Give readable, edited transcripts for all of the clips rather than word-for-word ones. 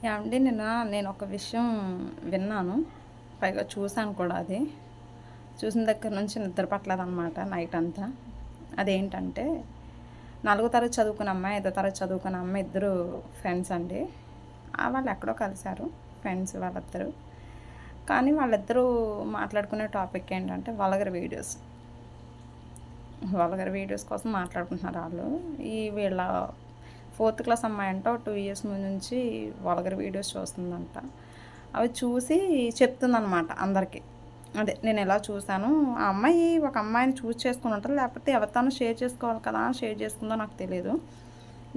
ఏవండి నేను ఒక విషయం విన్నాను. పైగా చూసాను కూడా అది. చూసిన దగ్గర నుంచి నిద్ర పట్టలేదనమాట నైట్ అంతా. అదేంటంటే, 4వ తరగతి చదువుకున్న అమ్మాయి, 5వ తరగతి చదువుకున్న అమ్మాయి ఇద్దరు ఫ్రెండ్స్ అండి. వాళ్ళు ఎక్కడో కలిసారు ఫ్రెండ్స్ వాళ్ళిద్దరూ. కానీ వాళ్ళిద్దరూ మాట్లాడుకునే టాపిక్ ఏంటంటే వల్గర్ వీడియోస్. వల్గర్ వీడియోస్ కోసం మాట్లాడుకుంటున్నారు ఆళ్ళు. వీళ్ళ 4th క్లాస్ అమ్మాయంట 2 ఇయర్స్ నుంచి వల్గర్ వీడియోస్ చూస్తుందంట. అవి చూసి చెప్తుందనమాట అందరికి. అదే నేను ఎలా చూసాను. ఆ అమ్మాయి ఒక అమ్మాయిని చూజ్ చేసుకొని ఉంటది. లేకపోతే ఎవరితోనో షేర్ చేసుకోవాలి కదా! షేర్ చేసుకుందో నాకు తెలీదు.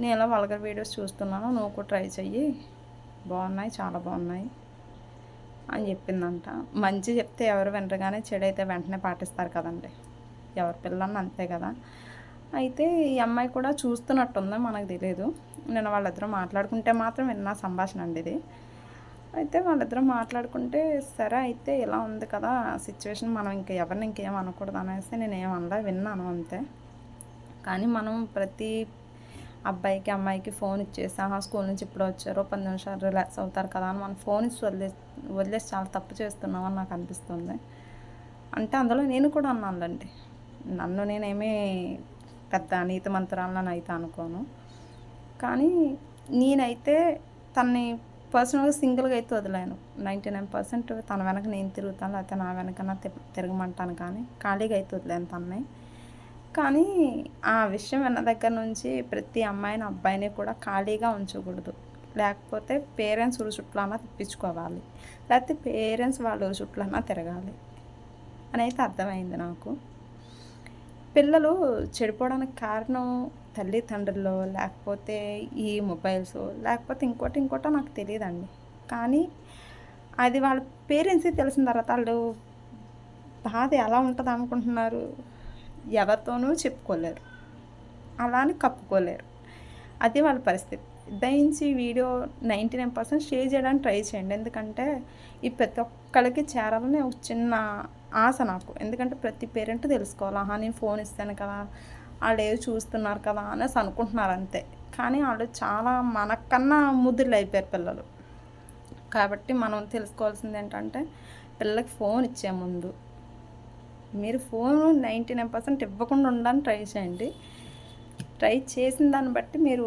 నేను ఇలా వల్గర్ వీడియోస్ చూస్తున్నాను. నువ్వు కూడా ట్రై చెయ్యి. బాగున్నాయి. చాలా బాగున్నాయి అని చెప్పిందంట. మంచి చెప్తే ఎవరు వినరు గానీ చెడైతే వెంటనే పాటిస్తారు కదండీ! ఎవరి పిల్లలన్నా అంతే కదా! అయితే ఈ అమ్మాయి కూడా చూస్తున్నట్టుంది. మనకు తెలీదు. నేను వాళ్ళిద్దరూ మాట్లాడుకుంటే మాత్రం విన్న సంభాషణ అండి ఇది. అయితే వాళ్ళిద్దరూ మాట్లాడుకుంటే, సరే అయితే ఇలా ఉంది కదా సిచ్యువేషన్, మనం ఎవరిని ఇంకేం అనకూడదు అనేసి నేనేం అనలా, విన్నాను అంతే. కానీ మనం ప్రతి అబ్బాయికి అమ్మాయికి ఫోన్ ఇచ్చేసి స్కూల్ నుంచి ఇప్పుడు వచ్చారో 10 నిమిషాలు రిలాక్స్ అవుతారు కదా అని మనం ఫోన్ ఇచ్చి వదిలేసి చాలా తప్పు చేస్తున్నామని నాకు అనిపిస్తుంది. అంటే అందులో నేను కూడా అన్నానులేండి. నన్ను నేనేమీ పెద్ద నీతిమంతురాలని అయితే అనుకోను. కానీ నేనైతే తనని పర్సనల్‌గా సింగిల్‌గా అయితే వదిలాను. 99% తన వెనక నేను తిరుగుతాను. లేకపోతే నా వెనకన్నా తిరగమంటాను కానీ ఖాళీగా అయితే వదిలాను తనని. కానీ ఆ విషయం విన్న దగ్గర నుంచి ప్రతి అమ్మాయిని, అబ్బాయిని కూడా ఖాళీగా ఉంచకూడదు. లేకపోతే పేరెంట్స్ ఉరు చుట్లన్నా తిప్పించుకోవాలి. లేకపోతే పేరెంట్స్ వాళ్ళ ఉరు చుట్లన్నా తిరగాలి అనైతే అర్థమైంది నాకు. పిల్లలు చెడిపోవడానికి కారణం తల్లిదండ్రుల్లో, లేకపోతే ఈ మొబైల్సో, లేకపోతే ఇంకోటో నాకు తెలీదండి. కానీ అది వాళ్ళ పేరెంట్స్‌కి తెలిసిన తర్వాత ఆళ్ళు బాధ ఎలా ఉంటదనుకుంటున్నారు? ఎవరితోనూ చెప్పుకోలేరు. అలా అని కప్పుకోలేరు. అది వాళ్ళ పరిస్థితి. దయించి వీడియో 99% షేర్ చేయడానికి ట్రై చేయండి. ఎందుకంటే ఈ ప్రతి ఒక్కళ్ళకి చేరాలని ఒక చిన్న ఆశ నాకు. ఎందుకంటే ప్రతి పేరెంట్ తెలుసుకోవాలి. నేను ఫోన్ ఇస్తాను కదా! ఆళ్ళేదో చూస్తున్నారు కదా! అనేసి అనుకుంటున్నారు అంతే. కానీ ఆళ్ళు చాలా మనకన్నా ముదురులైపోయారు పిల్లలు. కాబట్టి మనం తెలుసుకోవాల్సింది ఏంటంటే, పిల్లలకి ఫోన్ ఇచ్చే ముందు మీరు ఫోను 99% ఇవ్వకుండా ఉండడానికి ట్రై చేయండి. ట్రై చేసిన దాన్ని బట్టి మీరు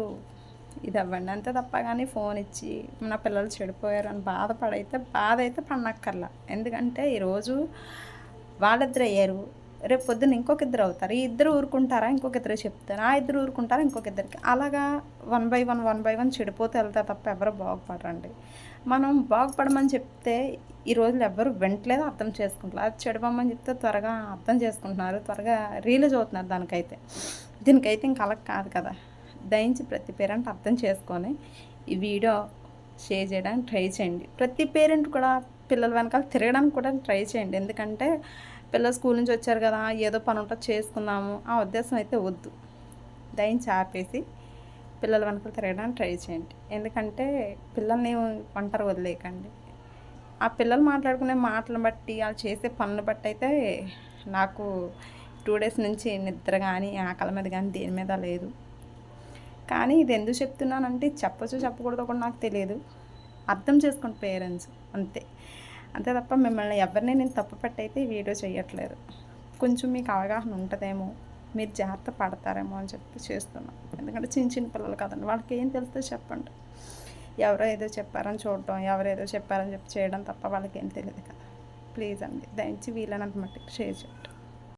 ఇదవ్వండి. అంతే తప్ప గానీ ఫోన్ ఇచ్చి నా పిల్లలు చెడిపోయారు అని బాధ అయితే పడనక్కర్లా. ఎందుకంటే ఈరోజు వాళ్ళిద్దరు అయ్యారు. రేపు పొద్దున్న ఇంకొక ఇద్దరు అవుతారు. ఈ ఇద్దరు ఊరుకుంటారా? ఇంకొక ఇద్దరికి చెప్తారు. ఆ ఇద్దరు ఊరుకుంటారా? ఇంకొక ఇద్దరికి. అలాగా 1 బై 1 చెడిపోతూ వెళ్తారు తప్ప ఎవరు బాగుపడరండి. మనం బాగుపడమని చెప్తే ఈ రోజుల్లో ఎవ్వరు వింటలేదు, అర్థం చేసుకుంటలేదు. అది చెడిపోమని చెప్తే త్వరగా అర్థం చేసుకుంటున్నారు. త్వరగా రియలైజ్ అవుతున్నారు దానికైతే. దీనికైతే ఇంక అలా కాదు కదా! దయించి ప్రతి పేరెంట్ అర్థం చేసుకొని ఈ వీడియో షేర్ చేయడానికి ట్రై చేయండి. ప్రతి పేరెంట్ కూడా పిల్లల వెనకాల తిరగడానికి కూడా ట్రై చేయండి. ఎందుకంటే పిల్లలు స్కూల్ నుంచి వచ్చారు కదా, ఏదో పని ఉంటే చేసుకుందాము ఆ ఉద్దేశం అయితే వద్దు. దయించి ఆపేసి పిల్లల వెనకాల తిరగడానికి ట్రై చేయండి. ఎందుకంటే పిల్లల్ని ఒంటరి వదిలేయకండి. ఆ పిల్లలు మాట్లాడుకునే మాటలను బట్టి, వాళ్ళు చేసే పనులు బట్టి అయితే నాకు 2 డేస్ నుంచి నిద్ర కానీ, ఆకలి మీద కానీ దేని మీద లేదు. కానీ ఇది ఎందుకు చెప్తున్నానంటే చెప్పొచ్చో చెప్పకూడదో కూడా నాకు తెలియదు. అర్థం చేసుకోండి పేరెంట్స్ అంతే. అంతే తప్ప మిమ్మల్ని ఎవరిని నేను తప్పు పట్టయితే ఈ వీడియో చేయట్లేదు. కొంచెం మీకు అవగాహన ఉంటదేమో, మీరు జాగ్రత్త పడతారేమో అని చెప్పి చేస్తున్నాను. ఎందుకంటే చిన్న పిల్లలు కదండి, వాళ్ళకి ఏం తెలుస్తుందో చెప్పండి. ఎవరో ఏదో చెప్పారని చూడటం, ఎవరేదో చెప్పారని చెప్పి చేయడం తప్ప వాళ్ళకి ఏం తెలియదు కదా. ప్లీజ్ అండి, దయచేసి వీలైనంత మట్టుకు షేర్ చేయండి.